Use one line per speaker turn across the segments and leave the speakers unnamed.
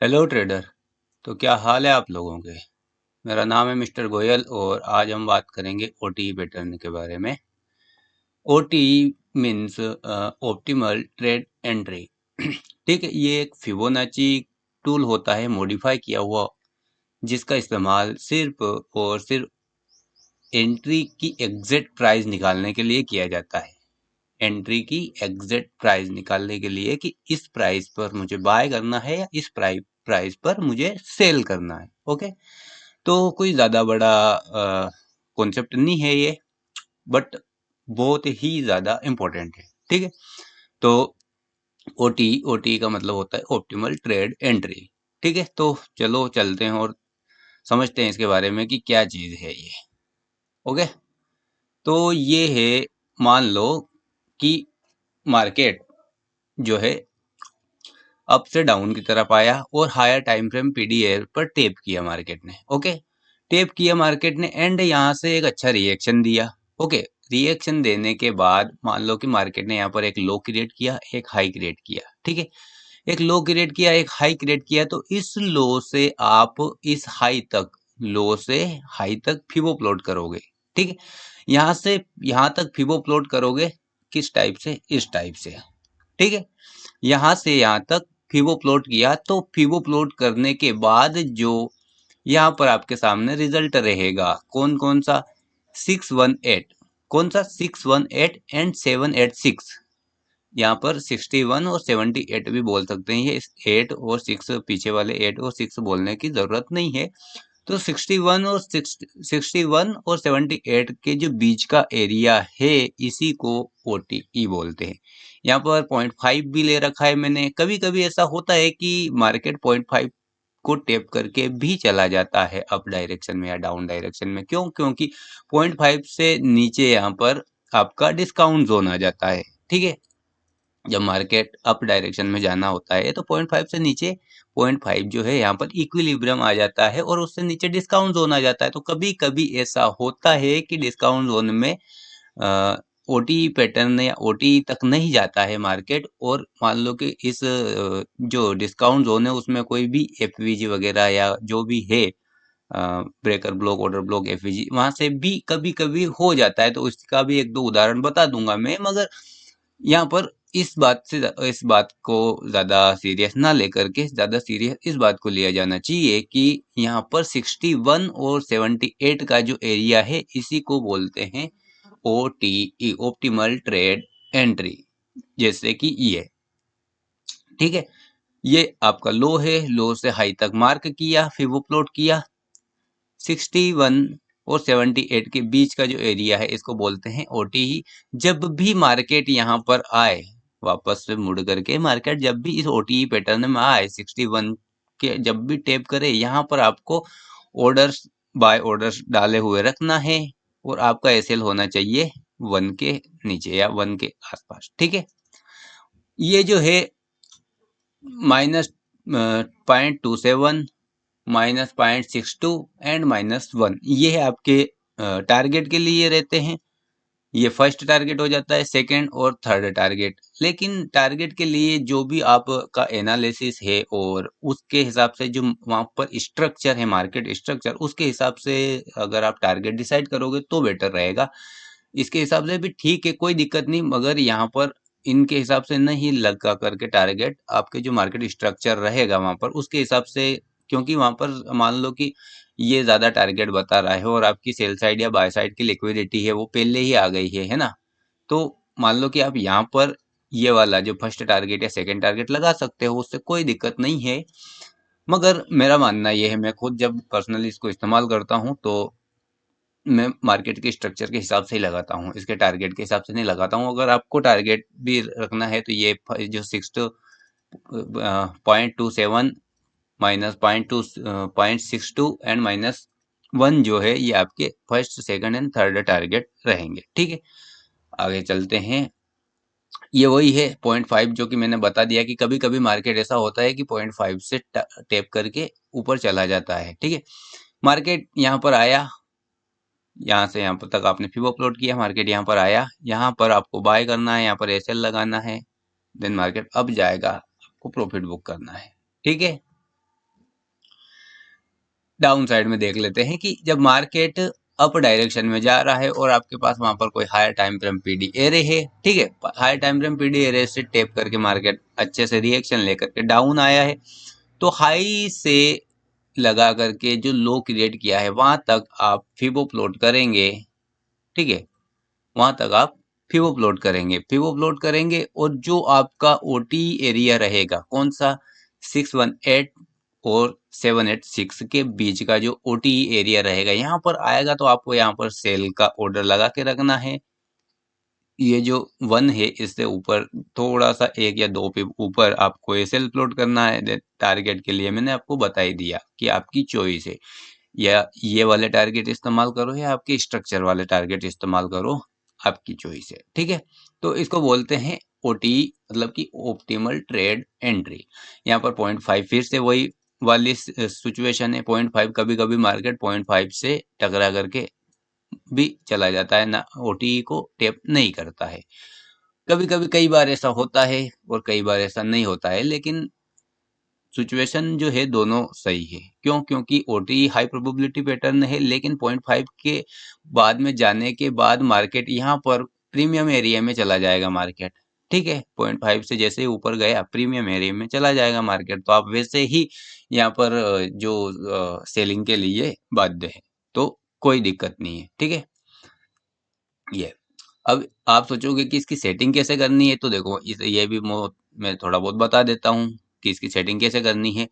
Hello trader. तो क्या हाल है आप लोगों के। मेरा नाम है मिस्टर गोयल और आज हम बात करेंगे ओटीई पैटर्न के बारे में। ओटीई मीन्स ऑप्टिमल ट्रेड एंट्री। ठीक है, ये एक फिबोनाची टूल होता है मॉडिफाई किया हुआ, जिसका इस्तेमाल सिर्फ और सिर्फ एंट्री की एग्जैक्ट प्राइस निकालने के लिए किया जाता है। एंट्री की एग्जैक्ट प्राइस निकालने के लिए कि इस प्राइस पर मुझे बाय करना है या इस प्राइस पर मुझे सेल करना है। ओके, तो कोई ज़्यादा बड़ा कॉन्सेप्ट नहीं है ये, बट बहुत ही ज़्यादा इम्पोर्टेंट है। ठीक है, तो ओटी का मतलब होता है ऑप्टिमल ट्रेड एंट्री। ठीक है, तो चलो चलते हैं और समझते हैं इसके बारे में कि क्या चीज़ है ये। ओके, तो ये है, मान लो कि मार्केट जो है अप से डाउन की तरफ आया और हायर टाइम फ्रेम पीडीएल पर टेप किया मार्केट ने। ओके, टेप किया मार्केट ने एंड यहाँ से एक अच्छा रिएक्शन दिया। ओके, रिएक्शन देने के बाद मान लो कि मार्केट ने यहाँ पर एक लो क्रिएट किया, एक हाई क्रिएट किया। ठीक है, एक लो क्रिएट किया, एक हाई क्रिएट किया, तो इस लो से आप इस हाई तक, लो से हाई तक फिबो प्लॉट करोगे। ठीक है, यहाँ से यहाँ तक फिबो प्लॉट करोगे किस टाइप से, इस टाइप से। ठीक है, यहाँ से यहाँ तक फिबो प्लॉट किया, तो फिबो प्लॉट करने के बाद जो यहाँ पर आपके सामने रिजल्ट रहेगा कौन कौन सा, 618, कौन सा 618 एंड 786। यहाँ पर 61 और 78 भी बोल सकते हैं, ये 8 और 6 पीछे वाले 8 और 6 बोलने की जरूरत नहीं है। तो 61 और 78 के जो बीच का एरिया है, इसी को ओटीई बोलते हैं। यहाँ पर 0.5 भी ले रखा है मैंने। कभी कभी ऐसा होता है कि मार्केट 0.5 को टेप करके भी चला जाता है अप डायरेक्शन में या डाउन डायरेक्शन में। क्यों? क्योंकि 0.5 से नीचे यहाँ पर आपका डिस्काउंट जोन आ जाता है। ठीक है, जब मार्केट अप डायरेक्शन में जाना होता है तो 0.5 से नीचे 0.5 जो है यहाँ पर इक्विलिब्रियम आ जाता है और उससे नीचे डिस्काउंट जोन आ जाता है। तो कभी कभी ऐसा होता है कि डिस्काउंट जोन में ओटी पैटर्न या ओटी तक नहीं जाता है मार्केट, और मान लो कि इस जो डिस्काउंट जोन है उसमें कोई भी एफवीजी वगैरह या जो भी है, breaker block, order block, FVG, वहां से भी कभी कभी हो जाता है। तो इसका भी एक दो उदाहरण बता दूंगा मैं, मगर यहाँ पर इस बात को ज्यादा सीरियस ना लेकर के, ज्यादा सीरियस इस बात को लिया जाना चाहिए कि यहाँ पर 61 और 78 का जो एरिया है, इसी को बोलते हैं ओटीई, ऑप्टिमल ट्रेड एंट्री। जैसे कि ये, ठीक है, ये आपका लो है, लो से हाई तक मार्क किया, फिर वो प्लॉट किया। 61 और 78 के बीच का जो एरिया है, इसको बोलते हैं ओटीई। जब भी मार्केट यहाँ पर आए, वापस से मुड़ करके मार्केट जब भी इस ओटीई पैटर्न में आए, 61 के जब भी टैप करे, यहाँ पर आपको ऑर्डर्स, बाय ऑर्डर्स डाले हुए रखना है और आपका एसएल होना चाहिए 1 के नीचे या 1 के आसपास। ठीक है, ये जो है -0.27, -0.62 एंड -1, ये है आपके टारगेट के लिए रहते हैं। ये फर्स्ट टारगेट हो जाता है, सेकंड और थर्ड टारगेट। लेकिन टारगेट के लिए जो भी आपका एनालिसिस है और उसके हिसाब से जो वहां पर स्ट्रक्चर है, मार्केट स्ट्रक्चर, उसके हिसाब से अगर आप टारगेट डिसाइड करोगे तो बेटर रहेगा। इसके हिसाब से भी ठीक है, कोई दिक्कत नहीं, मगर यहाँ पर इनके हिसाब से नहीं लगा करके टारगेट, आपके जो मार्केट स्ट्रक्चर रहेगा वहां पर उसके हिसाब से। क्योंकि वहां पर मान लो कि ये ज्यादा टारगेट बता रहा है और आपकी सेल साइड या बाय साइड की लिक्विडिटी है वो पहले ही आ गई है ना। तो मान लो कि आप यहाँ पर ये वाला जो फर्स्ट टारगेट या सेकंड टारगेट लगा सकते हो, उससे कोई दिक्कत नहीं है। मगर मेरा मानना ये है, मैं खुद जब पर्सनली इसको इस्तेमाल करता हूँ तो मैं मार्केट के स्ट्रक्चर के हिसाब से ही लगाता हूँ, इसके टारगेट के हिसाब से नहीं लगाता हूँ। अगर आपको टारगेट भी रखना है तो ये जो 0.27 -0.62 एंड -1 जो है, ये आपके first, second and third target रहेंगे। ठीक है, आगे चलते हैं। ये वही है 0.5, जो कि मैंने बता दिया कि कभी कभी मार्केट ऐसा होता है कि 0.5 से टैप करके ऊपर चला जाता है। ठीक है, मार्केट यहाँ पर आया, यहाँ से यहाँ पर तक आपने फिबो प्लॉट किया, मार्केट यहाँ पर आया, यहाँ पर आपको बाय करना है, यहाँ पर एसएल लगाना है, देन मार्केट अब जाएगा, आपको प्रॉफिट बुक करना है। ठीक है, डाउन साइड में देख लेते हैं कि जब मार्केट अप डायरेक्शन में जा रहा है और आपके पास वहां पर कोई higher time frame PD array है, ठीक है, higher time frame PD array से टेप करके मार्केट अच्छे से रिएक्शन लेकर के डाउन आया है, तो हाई से लगा करके जो लो क्रिएट किया है वहां तक आप फिबो प्लॉट करेंगे, ठीक है, वहां तक आप फिबो प्लॉट करेंगे और जो आपका ओटी एरिया रहेगा कौन सा, 618 और 786 के बीच का जो ओटी एरिया रहेगा यहाँ पर आएगा, तो आपको यहाँ पर सेल का ऑर्डर लगा के रखना है। ये जो 1 है इससे ऊपर थोड़ा सा 1 या 2 पे ऊपर आपको ये सेल प्लॉट करना है टारगेट के लिए। मैंने आपको बता ही दिया कि आपकी चॉइस है, या ये वाले टारगेट इस्तेमाल करो या आपके स्ट्रक्चर वाले टारगेट इस्तेमाल करो, आपकी चॉइस है, ठीक है। तो इसको बोलते हैं ओटी, मतलब कि ऑप्टिमल ट्रेड एंट्री। यहाँ पर 0.5 फिर से वही वाली सिचुएशन है, 0.5 कभी कभी मार्केट 0.5 से टकरा करके भी चला जाता है ना, ओटी को टेप नहीं करता है। कभी कभी कई बार ऐसा होता है और कई बार ऐसा नहीं होता है, लेकिन सिचुएशन जो है दोनों सही है। क्यों? क्योंकि ओटी हाई प्रोबेबिलिटी पैटर्न है, लेकिन 0.5 के बाद में जाने के बाद मार्केट यहाँ पर प्रीमियम एरिया में चला जाएगा मार्केट, ठीक है। 0.5 से जैसे ही ऊपर गया प्रीमियम एरिया में चला जाएगा मार्केट, तो आप वैसे ही यहाँ पर जो सेलिंग के लिए बाध्य है, तो कोई दिक्कत नहीं है, ठीक है। ये अब आप सोचोगे कि इसकी सेटिंग कैसे करनी है, तो देखो ये भी मैं थोड़ा बहुत बता देता हूँ कि इसकी सेटिंग कैसे करनी है।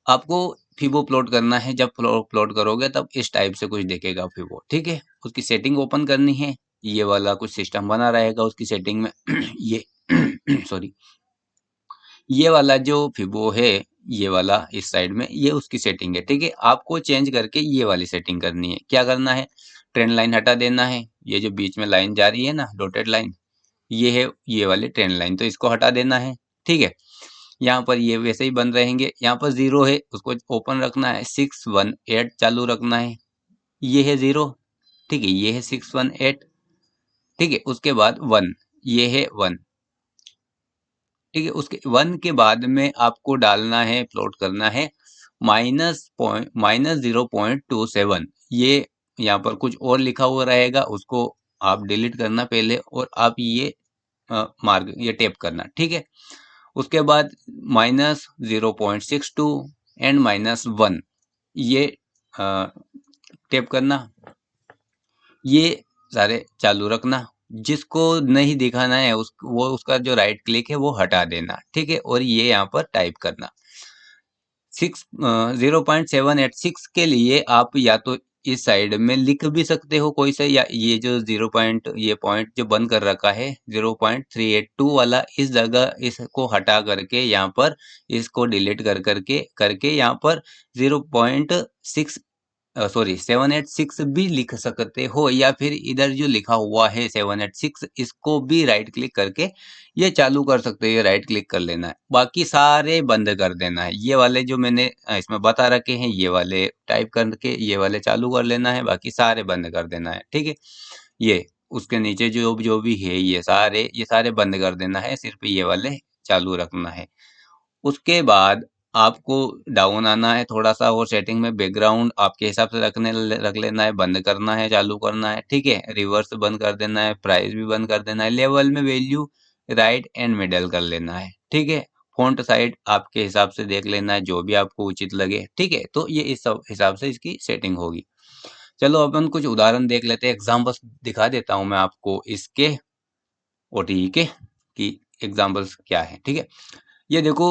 आपको फिबो प्लॉट करना है, जब प्लॉट करोगे तब इस टाइप से कुछ दिखेगा फिबो, ठीक है। उसकी सेटिंग ओपन करनी है, ये वाला कुछ सिस्टम बना रहेगा उसकी सेटिंग में ये सॉरी, ये वाला जो फिबो है, ये वाला इस साइड में, ये उसकी सेटिंग है, ठीक है। आपको चेंज करके ये वाली सेटिंग करनी है। क्या करना है, ट्रेंड लाइन हटा देना है, ये जो बीच में लाइन जा रही है ना, डॉटेड लाइन, ये है ये वाली ट्रेंड लाइन, तो इसको हटा देना है, ठीक है। यहाँ पर ये वैसे ही बन रहेंगे, यहाँ पर जीरो है उसको ओपन रखना है, 618 चालू रखना है, ये है जीरो, ठीक है, ये है 618, ठीक है। उसके बाद 1, ये है 1, ठीक है। उसके 1 के बाद में आपको डालना है, प्लॉट करना है -0.27, ये यहाँ पर कुछ और लिखा हुआ रहेगा, उसको आप डिलीट करना पहले, और आप ये मार्क ये टेप करना, ठीक है। उसके बाद -0.62 एंड -1, ये टेप करना, ये सारे चालू रखना। जिसको नहीं दिखाना है वो उसका जो राइट क्लिक है वो हटा देना, ठीक है। और ये यहाँ पर टाइप करना 0.786 के लिए आप या तो इस साइड में लिख भी सकते हो कोई सा, या ये जो ये पॉइंट जो बंद कर रखा है 0.382 वाला, इस जगह इसको हटा करके यहाँ पर इसको डिलीट करके यहाँ पर 0.6 सॉरी 786 भी लिख सकते हो, या फिर इधर जो लिखा हुआ है 786 इसको भी राइट क्लिक करके ये चालू कर सकते हो, ये राइट क्लिक कर लेना है, बाकी सारे बंद कर देना है। ये वाले जो मैंने इसमें बता रखे हैं ये वाले टाइप करके ये वाले चालू कर लेना है, बाकी सारे बंद कर देना है, ठीक है। ये उसके नीचे जो जो भी है ये सारे बंद कर देना है, सिर्फ ये वाले चालू रखना है। उसके बाद आपको डाउन आना है थोड़ा सा, और सेटिंग में बैकग्राउंड आपके हिसाब से रख लेना है, बंद करना है, चालू करना है, ठीक है। रिवर्स बंद कर देना है, प्राइस भी बंद कर देना है, लेवल में वैल्यू राइट एंड मिडल कर लेना है, ठीक है। फॉन्ट साइज आपके हिसाब से देख लेना है, जो भी आपको उचित लगे, ठीक है। तो ये इस सब हिसाब से इसकी सेटिंग होगी। चलो अपन कुछ उदाहरण देख लेते हैं, एग्जाम्पल्स दिखा देता हूँ मैं आपको इसके ओटीई के कि एग्जाम्पल्स क्या है, ठीक है। ये देखो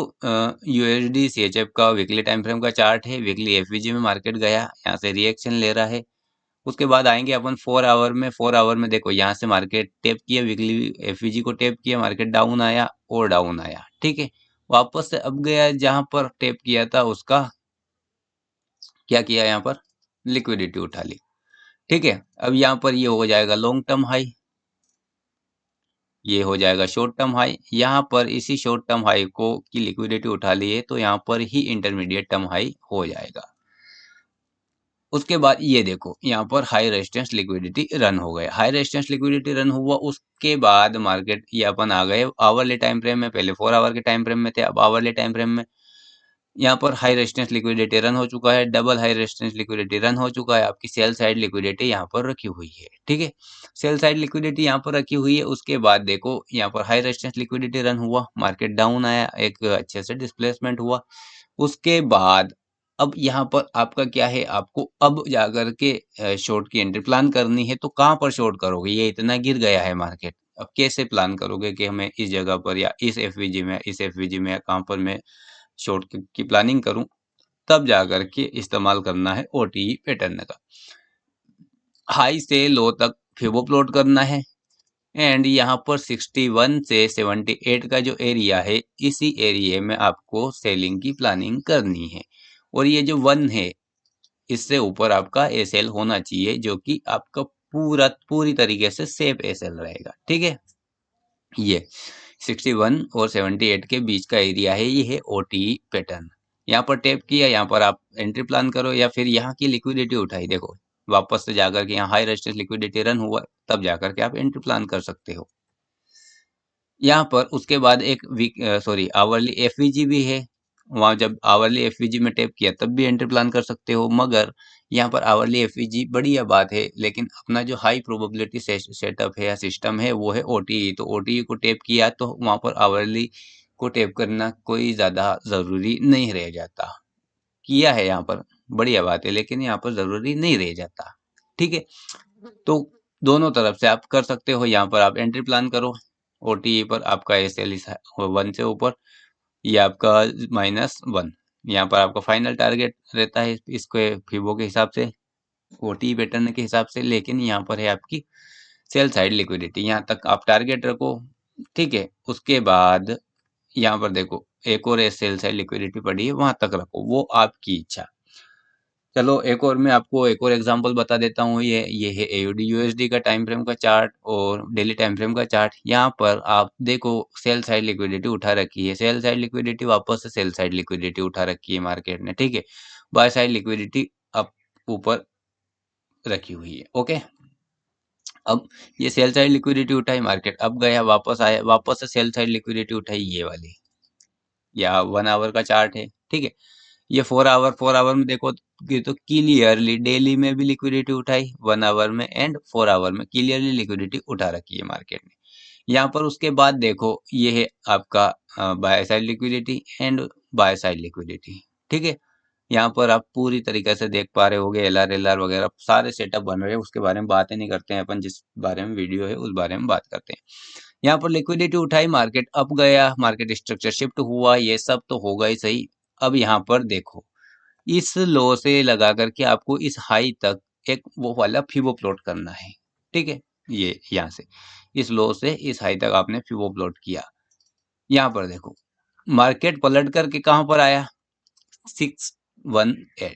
यूएसडी सीएचएफ का वीकली टाइम फ्रेम का चार्ट है, वीकली एफवीजी में मार्केट गया, यहाँ से रिएक्शन ले रहा है। उसके बाद आएंगे अपन 4 आवर में, 4 आवर में देखो यहाँ से मार्केट टेप किया, वीकली एफवीजी को टेप किया, मार्केट डाउन आया और डाउन आया, ठीक है। वापस से अब गया जहां पर टेप किया था उसका क्या किया, यहाँ पर लिक्विडिटी उठा ली, ठीक है। अब यहाँ पर ये हो जाएगा लॉन्ग टर्म हाई, ये हो जाएगा शॉर्ट टर्म हाई, यहाँ पर इसी शॉर्ट टर्म हाई को की लिक्विडिटी उठा ली है, तो यहाँ पर ही इंटरमीडिएट टर्म हाई हो जाएगा। उसके बाद ये देखो यहाँ पर हाई रेजिस्टेंस लिक्विडिटी रन हो गया, हाई रेजिस्टेंस लिक्विडिटी रन हुआ। उसके बाद मार्केट ये अपन आ गए आवरली टाइम फ्रेम में, पहले 4 आवर के टाइम फ्रेम में थे, अब आवरली टाइम फ्रेम में। यहाँ पर हाई रेजिस्टेंस लिक्विडिटी रन हो चुका है, double high resistance liquidity run हो चुका है, आपकी सेल साइड लिक्विडिटी यहाँ पर रखी हुई है। ठीक है, सेल साइड लिक्विडिटी यहाँ पर रखी हुई है। उसके बाद देखो यहाँ पर हाई रेजिस्टेंस लिक्विडिटी रन हुआ, मार्केट डाउन आया, एक अच्छे से डिस्प्लेसमेंट हुआ। उसके बाद अब यहाँ पर आपका क्या है, आपको अब जाकर के शॉर्ट की एंट्री प्लान करनी है। तो कहाँ पर शॉर्ट करोगे, ये इतना गिर गया है मार्केट, अब कैसे प्लान करोगे कि हमें इस जगह पर या इस एफवीजी में, इस एफवीजी में कहाँ पर मैं शॉर्ट की प्लानिंग करूं। तब जाकर के इस्तेमाल करना है ओटीई पैटर्न का। हाई से लो तक फिबो प्लॉट करना है एंड यहाँ पर 61 से 78 का जो एरिया है, इसी एरिया में आपको सेलिंग की प्लानिंग करनी है। और ये जो 1 है, इससे ऊपर आपका एसएल होना चाहिए, जो कि आपका पूरी तरीके से सेफ एसएल रहेगा। ठीक है, ये 61 और 78 के बीच का एरिया है, ये है ओटीई पैटर्न। यहाँ पर टैप किया, यहाँ पर आप एंट्री प्लान करो या फिर यहाँ की लिक्विडिटी उठाई। देखो वापस से जाकर के यहाँ हाई रेजिस्टेंस लिक्विडिटी रन हुआ, तब जाकर के आप एंट्री प्लान कर सकते हो। यहाँ पर उसके बाद एक वीक सॉरी आवरली एफवीजी भी है, वहाँ जब आवरली एफवीजी में टैप किया तब भी एंट्री प्लान कर सकते हो। मगर यहाँ पर आवरली एफवीजी बढ़िया बात है, लेकिन अपना जो हाई प्रोबेबिलिटी सेटअप है या सिस्टम है वो है ओटीई। तो ओटीई को टैप किया तो वहाँ पर आवरली को टैप करना कोई ज़्यादा ज़रूरी नहीं रह जाता। किया है यहाँ पर, बढ़िया बात है, लेकिन यहाँ पर ज़रूरी नहीं रह जाता। ठीक है, तो दोनों तरफ से आप कर सकते हो। यहाँ पर आप एंट्री प्लान करो, ओटीई पर आपका एसएल 1 से ऊपर, ये आपका -1। यहाँ पर आपका फाइनल टारगेट रहता है इसके फिबो के हिसाब से, ओटीई पैटर्न के हिसाब से। लेकिन यहाँ पर है आपकी सेल साइड लिक्विडिटी, यहाँ तक आप टारगेट रखो। ठीक है, उसके बाद यहाँ पर देखो एक और सेल साइड लिक्विडिटी पड़ी है, वहां तक रखो, वो आपकी इच्छा। चलो एक और मैं आपको एक और एग्जांपल बता देता हूँ। ये है एयूडी यूएसडी का टाइम फ्रेम का चार्ट और डेली टाइम फ्रेम का चार्ट। यहाँ पर आप देखो सेल साइड लिक्विडिटी उठा रखी है, सेल साइड लिक्विडिटी वापस से सेल साइड लिक्विडिटी उठा रखी है मार्केट ने। ठीक है, बाय साइड लिक्विडिटी अब ऊपर रखी हुई है। ओके, अब ये सेल साइड लिक्विडिटी उठाई मार्केट, अब गया वापस आया, वापस से सेल साइड लिक्विडिटी उठाई, ये वाली या 1 आवर का चार्ट है। ठीक है, ये 4 आवर में देखो कि तो क्लियरली डेली में भी लिक्विडिटी उठाई, 1 आवर में एंड 4 आवर में क्लियरली लिक्विडिटी उठा रखी है मार्केट ने। यहाँ पर उसके बाद देखो ये है आपका by side liquidity and by side liquidity. ठीक है, यहाँ पर आप पूरी तरीके से देख पा रहे होगे, एलआर वगैरह सारे सेटअप बन रहे हैं, उसके बारे में बातें नहीं करते हैं अपन, जिस बारे में वीडियो है उस बारे में बात करते हैं। यहाँ पर लिक्विडिटी उठाई मार्केट, अब गया मार्केट स्ट्रक्चर शिफ्ट हुआ, ये सब तो होगा ही सही। अब यहाँ पर देखो इस लो से लगा करके आपको इस हाई तक एक वो वाला फिबो प्लॉट करना है। ठीक है, ये यहाँ से इस लो से इस हाई तक आपने फिबो प्लॉट किया। यहाँ पर देखो मार्केट पलट करके कहाँ पर आया, 618,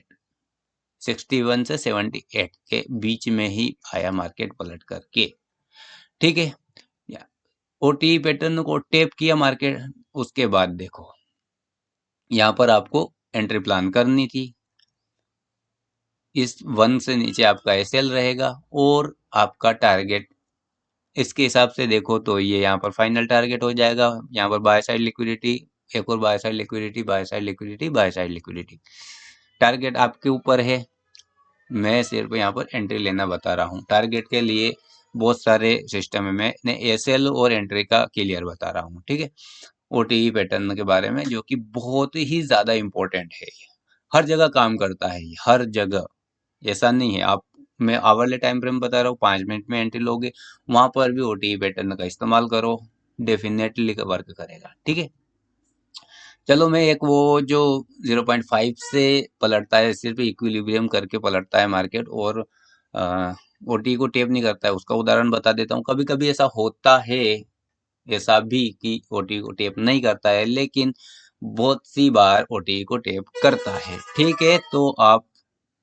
61 से 78 के बीच में ही आया मार्केट पलट करके। ठीक है, ओटी पैटर्न को टेप किया मार्केट। उसके बाद देखो यहाँ पर आपको एंट्री प्लान करनी थी, इस 1 से नीचे आपका एसएल रहेगा और आपका टारगेट इसके हिसाब से देखो तो ये यहाँ पर फाइनल टारगेट हो जाएगा। यहाँ पर बाय साइड लिक्विडिटी, एक और by side liquidity, by side liquidity, by side liquidity, target आपके ऊपर है। मैं सिर्फ यहाँ पर एंट्री लेना बता रहा हूँ, टारगेट के लिए बहुत सारे सिस्टम है, मैंने एसएल और एंट्री का क्लियर बता रहा हूँ। ठीक है, ओटीई पैटर्न के बारे में, जो कि बहुत ही ज्यादा इंपॉर्टेंट है, हर जगह काम करता है, हर जगह। ऐसा नहीं है आप, मैं आवरली टाइम फ्रेम बता रहा हूँ, 5 मिनट में एंट्री लोगे, वहां पर भी ओटीई पैटर्न का इस्तेमाल करो, डेफिनेटली वर्क करेगा। ठीक है, चलो मैं एक वो जो 0.5 से पलटता है, सिर्फ इक्विलिब्रियम करके पलटता है मार्केट और ओटी को टेप नहीं करता है, उसका उदाहरण बता देता हूँ। कभी कभी ऐसा होता है, ऐसा भी कि ओटी को टेप नहीं करता है, लेकिन बहुत सी बार ओटी को टेप करता है। ठीक है, तो आप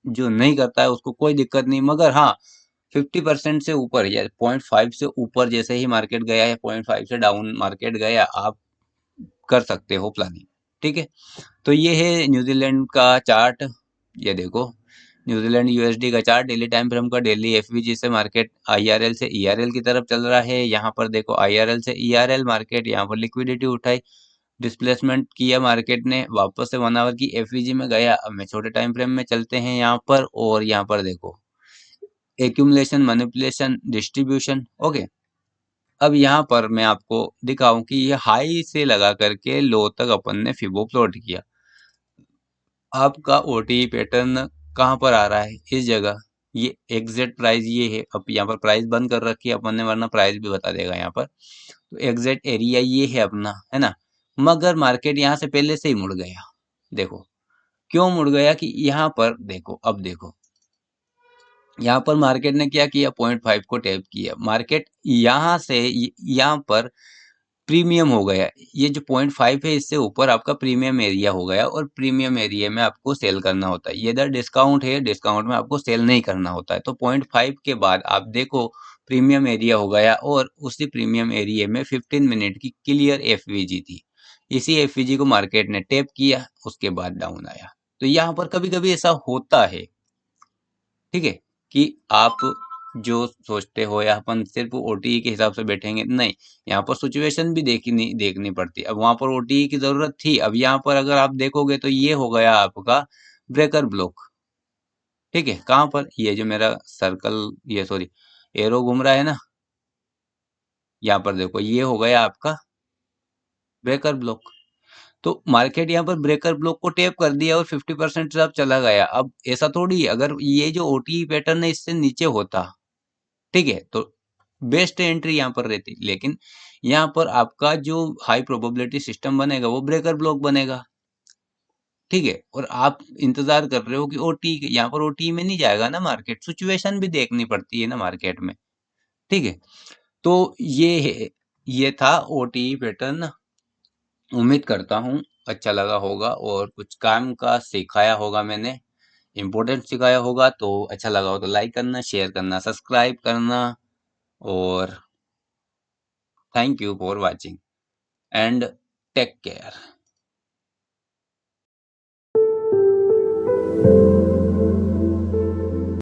जो नहीं करता है उसको कोई दिक्कत नहीं, मगर हाँ 50% से ऊपर या 0.5 से ऊपर जैसे ही मार्केट गया या 0.5 से डाउन मार्केट गया, आप कर सकते हो प्लानिंग। ठीक है, तो ये है न्यूजीलैंड का चार्ट, ये देखो न्यूजीलैंड यूएसडी का चार्ट, डेली टाइम फ्रेम का, डेली एफवीजी से मार्केट आईआरएल से ईआरएल की तरफ चल रहा है। यहाँ पर देखो आईआरएल से ईआरएल मार्केट, यहाँ पर लिक्विडिटी उठाई, डिस्प्लेसमेंट किया मार्केट ने, वापस से 1 आवर की एफवीजी में गया। अब मैं छोटे टाइम फ्रेम में चलते हैं यहाँ पर, और यहाँ पर देखो एक्यूमुलेशन, मैनिपुलेशन, डिस्ट्रीब्यूशन। ओके, अब यहाँ पर मैं आपको दिखाऊं कि ये हाई से लगा करके लो तक अपन ने फिबो प्लॉट किया। आपका ओटी पैटर्न कहाँ पर आ रहा है? इस जगह। ये एग्जैक्ट प्राइस ये है। अब यहाँ पर प्राइस बंद कर रखी है अपन ने, वरना प्राइस भी बता देगा यहाँ पर। तो एग्जैक्ट एरिया ये है अपना, है ना। मगर मार्केट यहाँ से पहले से ही मुड़ गया। देखो क्यों मुड़ गया, कि यहाँ पर देखो, अब देखो यहाँ पर मार्केट ने क्या किया, 0.5 को टैप किया। मार्केट यहाँ से यहाँ पर प्रीमियम हो गया। ये जो 0.5 है, इससे ऊपर आपका प्रीमियम एरिया हो गया, और प्रीमियम एरिया में आपको सेल करना होता है। ये इधर डिस्काउंट है, डिस्काउंट में आपको सेल नहीं करना होता है। तो 0.5 के बाद आप देखो प्रीमियम एरिया हो गया, और उसी प्रीमियम एरिया में 15 मिनट की क्लियर एफवीजी थी। इसी एफवीजी को मार्केट ने टैप किया, उसके बाद डाउन आया। तो यहाँ पर कभी कभी ऐसा होता है, ठीक है, कि आप जो सोचते हो या अपन सिर्फ ओटीई के हिसाब से बैठेंगे, नहीं, यहाँ पर सिचुएशन भी देखनी पड़ती है। अब वहां पर ओटीई की जरूरत थी, अब यहाँ पर अगर आप देखोगे तो ये हो गया आपका ब्रेकर ब्लॉक। ठीक है, कहाँ पर, ये जो मेरा सर्कल, ये सॉरी एरो घूम रहा है ना, यहाँ पर देखो ये हो गया आपका ब्रेकर ब्लॉक। तो मार्केट यहाँ पर ब्रेकर ब्लॉक को टेप कर दिया और 50% से अब चला गया। अब ऐसा थोड़ी, अगर ये जो ओटीई पैटर्न है इससे नीचे होता, ठीक है, तो बेस्ट एंट्री यहाँ पर रहती। लेकिन यहाँ पर आपका जो हाई प्रोबेबिलिटी सिस्टम बनेगा वो ब्रेकर ब्लॉक बनेगा। ठीक है, और आप इंतजार कर रहे हो कि ओटी, यहाँ पर ओटी में नहीं जाएगा ना मार्केट, सिचुएशन भी देखनी पड़ती है ना मार्केट में। ठीक है, तो ये है, ये था ओटी पैटर्न। उम्मीद करता हूँ अच्छा लगा होगा और कुछ काम का सिखाया होगा मैंने, इम्पोर्टेंट सिखाया होगा। तो अच्छा लगा हो तो लाइक करना, शेयर करना, सब्सक्राइब करना, और thank you for watching and take care.